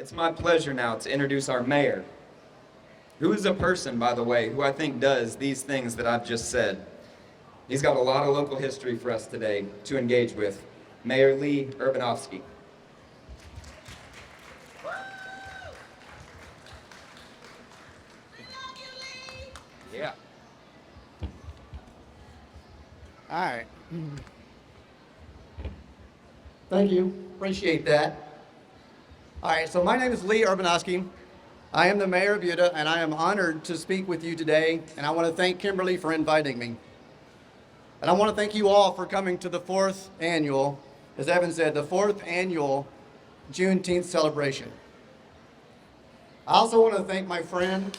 It's my pleasure now to introduce our mayor, who is a person, by the way, who I think does these things that I've just said. He's got a lot of local history for us today to engage with. Mayor Lee Urbanovsky. Yeah. All right. Thank you. Appreciate that. All right, so my name is Lee Urbanovsky. I am the mayor of Buda, and I am honored to speak with you today, and I want to thank Kimberly for inviting me. And I want to thank you all for coming to the fourth annual, as Evan said, the fourth annual Juneteenth celebration. I also want to thank my friend,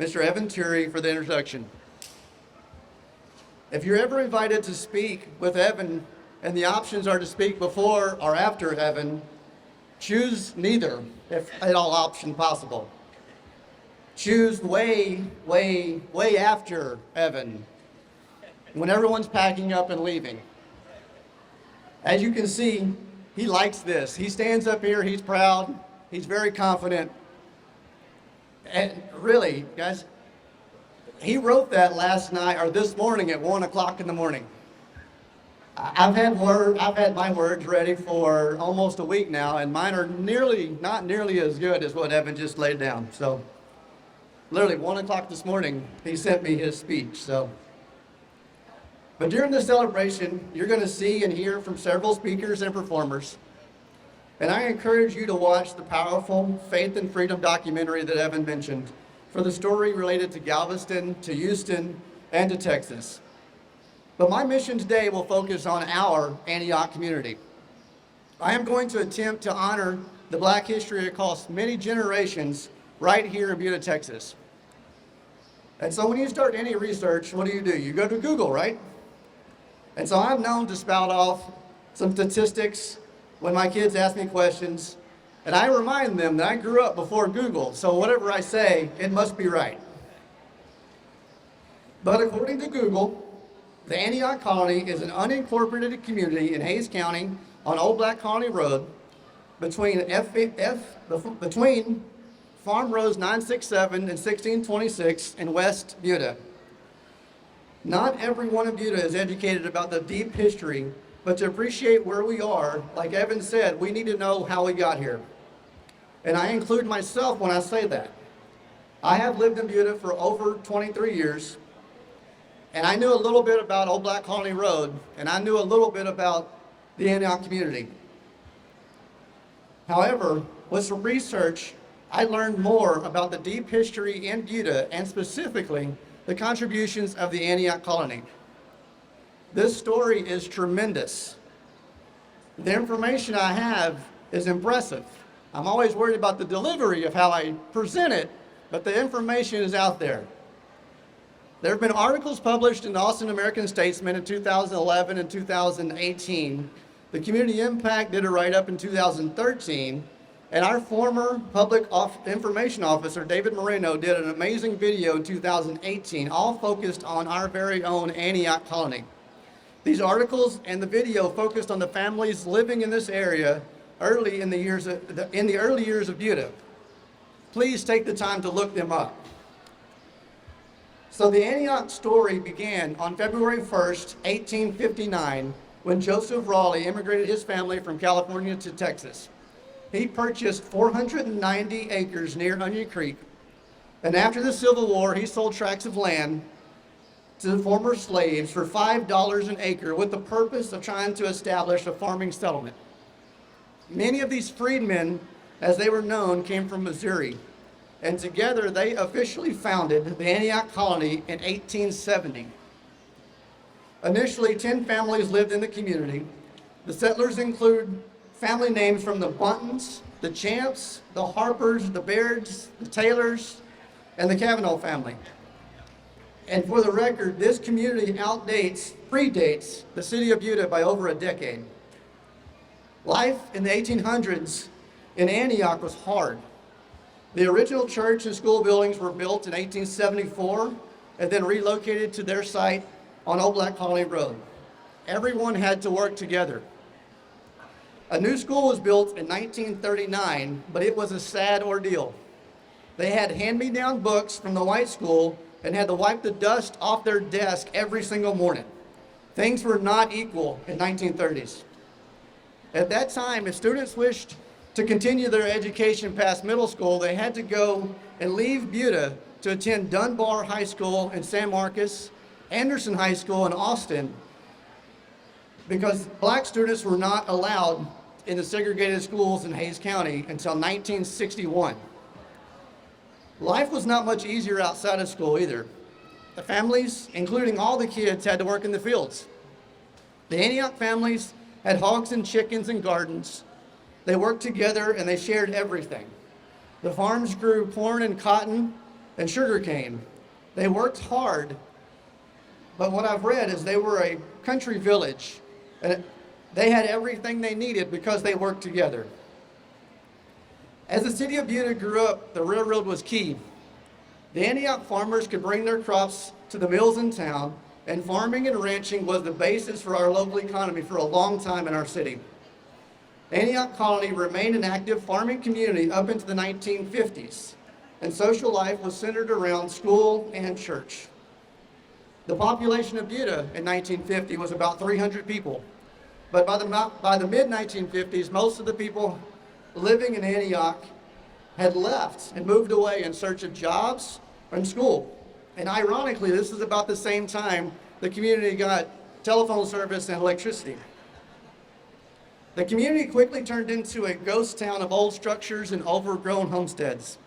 Mr. Evan Turi, for the introduction. If you're ever invited to speak with Evan and the options are to speak before or after Evan, choose neither, if at all option possible. Choose way after Evan, when everyone's packing up and leaving. As you can see, he likes this. He stands up here, he's proud, he's very confident. And really, guys, he wrote that last night or this morning at 1 o'clock in the morning. I've had my words ready for almost a week now, and mine are not nearly as good as what Evan just laid down. So, literally 1 o'clock this morning, he sent me his speech. But during the celebration, you're going to see and hear from several speakers and performers. And I encourage you to watch the powerful Faith and Freedom documentary that Evan mentioned for the story related to Galveston, to Houston, and to Texas. But my mission today will focus on our Antioch community. I am going to attempt to honor the Black history across many generations right here in Buda, Texas. And so when you start any research, what do? You go to Google, right? And so I'm known to spout off some statistics when my kids ask me questions, and I remind them that I grew up before Google, so whatever I say, it must be right. But according to Google, the Antioch Colony is an unincorporated community in Hays County on Old Black Colony Road between Farm Roads 967 and 1626 in West Buda. Not everyone in Buda is educated about the deep history, but to appreciate where we are, like Evan said, we need to know how we got here. And I include myself when I say that. I have lived in Buda for over 23 years, and I knew a little bit about Old Black Colony Road, and I knew a little bit about the Antioch community. However, with some research, I learned more about the deep history in Buda, and specifically, the contributions of the Antioch colony. This story is tremendous. The information I have is impressive. I'm always worried about the delivery of how I present it, but the information is out there. There have been articles published in the Austin American Statesman in 2011 and 2018. The Community Impact did a write-up in 2013, and our former public information officer, David Moreno, did an amazing video in 2018, all focused on our very own Antioch colony. These articles and the video focused on the families living in this area early in the early years of Buda. Please take the time to look them up. So the Antioch story began on February 1st, 1859, when Joseph Raleigh immigrated his family from California to Texas. He purchased 490 acres near Onion Creek, and after the Civil War, he sold tracts of land to former slaves for $5 an acre with the purpose of trying to establish a farming settlement. Many of these freedmen, as they were known, came from Missouri, and together they officially founded the Antioch colony in 1870. Initially, 10 families lived in the community. The settlers include family names from the Buntons, the Champs, the Harpers, the Bairds, the Taylors, and the Cavanaugh family. And for the record, this community predates the city of Buda by over a decade. Life in the 1800s in Antioch was hard. The original church and school buildings were built in 1874 and then relocated to their site on Old Black Colony Road. Everyone had to work together. A new school was built in 1939, but it was a sad ordeal. They had hand-me-down books from the white school and had to wipe the dust off their desk every single morning. Things were not equal in 1930s. At that time, if students wished to continue their education past middle school, they had to go and leave Buda to attend Dunbar High School in San Marcos, Anderson High School in Austin, because black students were not allowed in the segregated schools in Hays County until 1961. Life was not much easier outside of school either. The families, including all the kids, had to work in the fields. The Antioch families had hogs and chickens and gardens. They worked together and they shared everything. The farms grew corn and cotton and sugarcane. They worked hard, but what I've read is they were a country village, and they had everything they needed because they worked together. As the city of Buda grew up, the railroad was key. The Antioch farmers could bring their crops to the mills in town, and farming and ranching was the basis for our local economy for a long time in our city. Antioch Colony remained an active farming community up into the 1950s, and social life was centered around school and church. The population of Buda in 1950 was about 300 people, but by the mid-1950s, most of the people living in Antioch had left and moved away in search of jobs and school. And ironically, this is about the same time the community got telephone service and electricity. The community quickly turned into a ghost town of old structures and overgrown homesteads.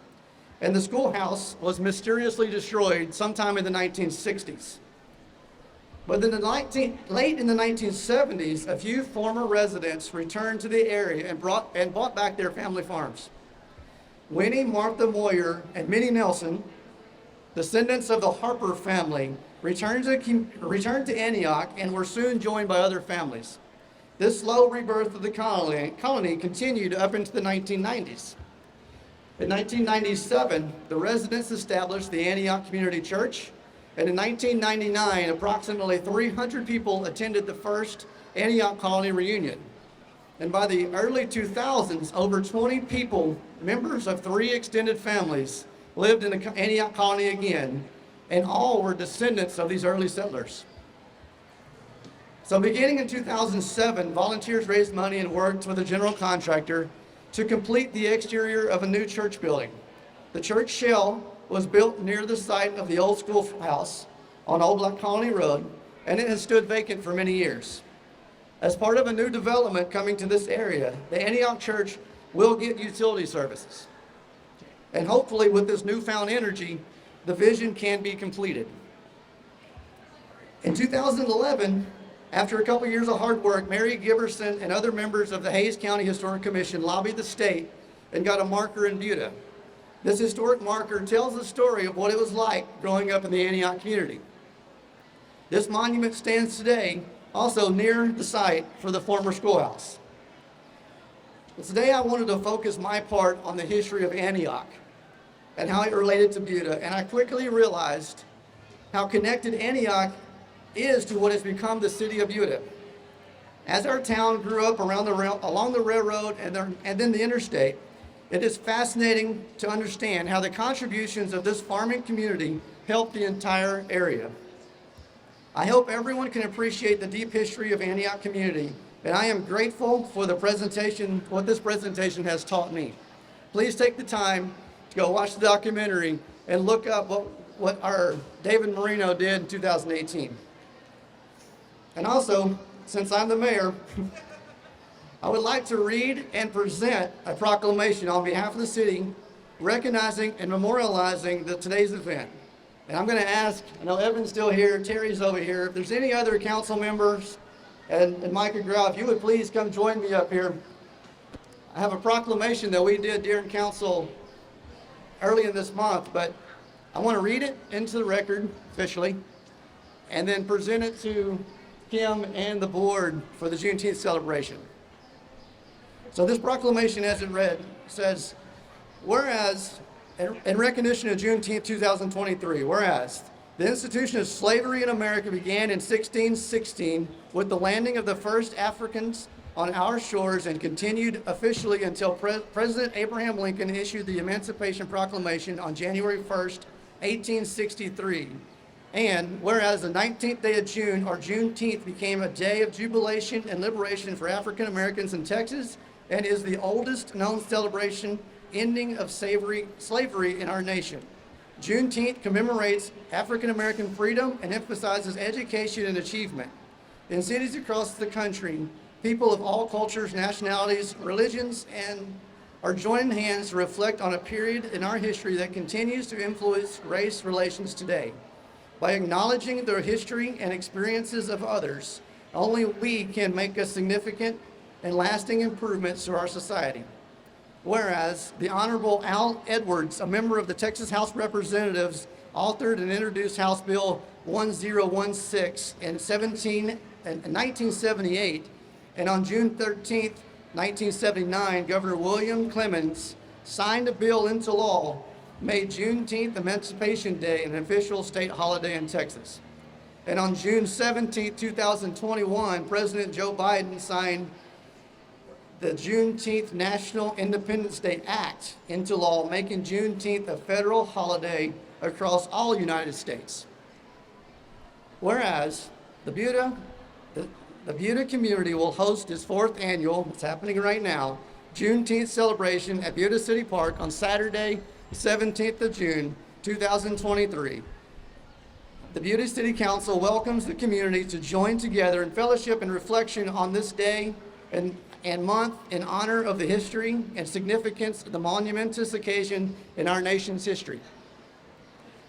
And the schoolhouse was mysteriously destroyed sometime in the 1960s. But in late in the 1970s, a few former residents returned to the area and bought back their family farms. Winnie Martha Moyer and Minnie Nelson, descendants of the Harper family, returned to Antioch and were soon joined by other families. This slow rebirth of the colony continued up into the 1990s. In 1997, the residents established the Antioch Community Church, and in 1999, approximately 300 people attended the first Antioch Colony reunion. And by the early 2000s, over 20 people, members of 3 extended families, lived in the Antioch Colony again, and all were descendants of these early settlers. So beginning in 2007, volunteers raised money and worked with a general contractor to complete the exterior of a new church building. The church shell was built near the site of the old schoolhouse on Old Black Colony Road, and it has stood vacant for many years. As part of a new development coming to this area, the Antioch Church will get utility services. And hopefully with this newfound energy, the vision can be completed. In 2011, after a couple years of hard work, Mary Giberson and other members of the Hays County Historic Commission lobbied the state and got a marker in Buda. This historic marker tells the story of what it was like growing up in the Antioch community. This monument stands today also near the site for the former schoolhouse. But today I wanted to focus my part on the history of Antioch and how it related to Buda, and I quickly realized how connected Antioch is to what has become the city of Buda. As our town grew up along the railroad and then the interstate, it is fascinating to understand how the contributions of this farming community helped the entire area. I hope everyone can appreciate the deep history of Antioch community, and I am grateful for what this presentation has taught me. Please take the time to go watch the documentary and look up what our David Marino did in 2018. And also, since I'm the mayor, I would like to read and present a proclamation on behalf of the city recognizing and memorializing today's event. And I'm going to ask, I know Evan's still here, Terry's over here, if there's any other council members, and Micah Grau, if you would please come join me up here. I have a proclamation that we did during council early in this month, but I want to read it into the record officially and then present it to Kim and the board for the Juneteenth celebration. So this proclamation, as it read, says, whereas, in recognition of Juneteenth 2023, whereas the institution of slavery in America began in 1616 with the landing of the first Africans on our shores and continued officially until President Abraham Lincoln issued the Emancipation Proclamation on January 1st, 1863. And whereas the 19th day of June, or Juneteenth, became a day of jubilation and liberation for African Americans in Texas and is the oldest known celebration ending of slavery in our nation. Juneteenth commemorates African American freedom and emphasizes education and achievement. In cities across the country, people of all cultures, nationalities, religions, and are joining hands to reflect on a period in our history that continues to influence race relations today. By acknowledging the history and experiences of others, only we can make a significant and lasting improvements to our society. Whereas the Honorable Al Edwards, a member of the Texas House of Representatives, authored and introduced House Bill 1016 in 1978, and on June 13, 1979, Governor William Clemens signed a bill into law, made Juneteenth Emancipation Day an official state holiday in Texas. And on June 17, 2021, President Joe Biden signed the Juneteenth National Independence Day Act into law, making Juneteenth a federal holiday across all United States. Whereas the Buda community will host its 4th annual, it's happening right now, Juneteenth celebration at Buda City Park on Saturday, 17th of June, 2023. The Buda City Council welcomes the community to join together in fellowship and reflection on this day and month in honor of the history and significance of the monumentous occasion in our nation's history.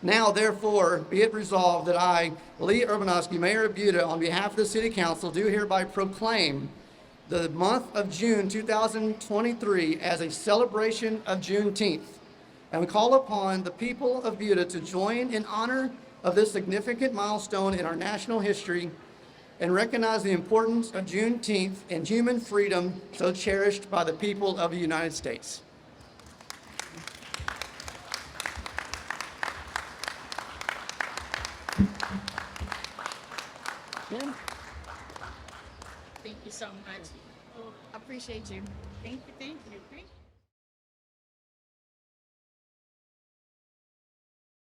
Now, therefore, be it resolved that I, Lee Urbanovsky, Mayor of Buda, on behalf of the City Council, do hereby proclaim the month of June 2023 as a celebration of Juneteenth, and we call upon the people of Buda to join in honor of this significant milestone in our national history and recognize the importance of Juneteenth and human freedom so cherished by the people of the United States. Thank you so much. I appreciate you. Thank you. Thank you. Thank you.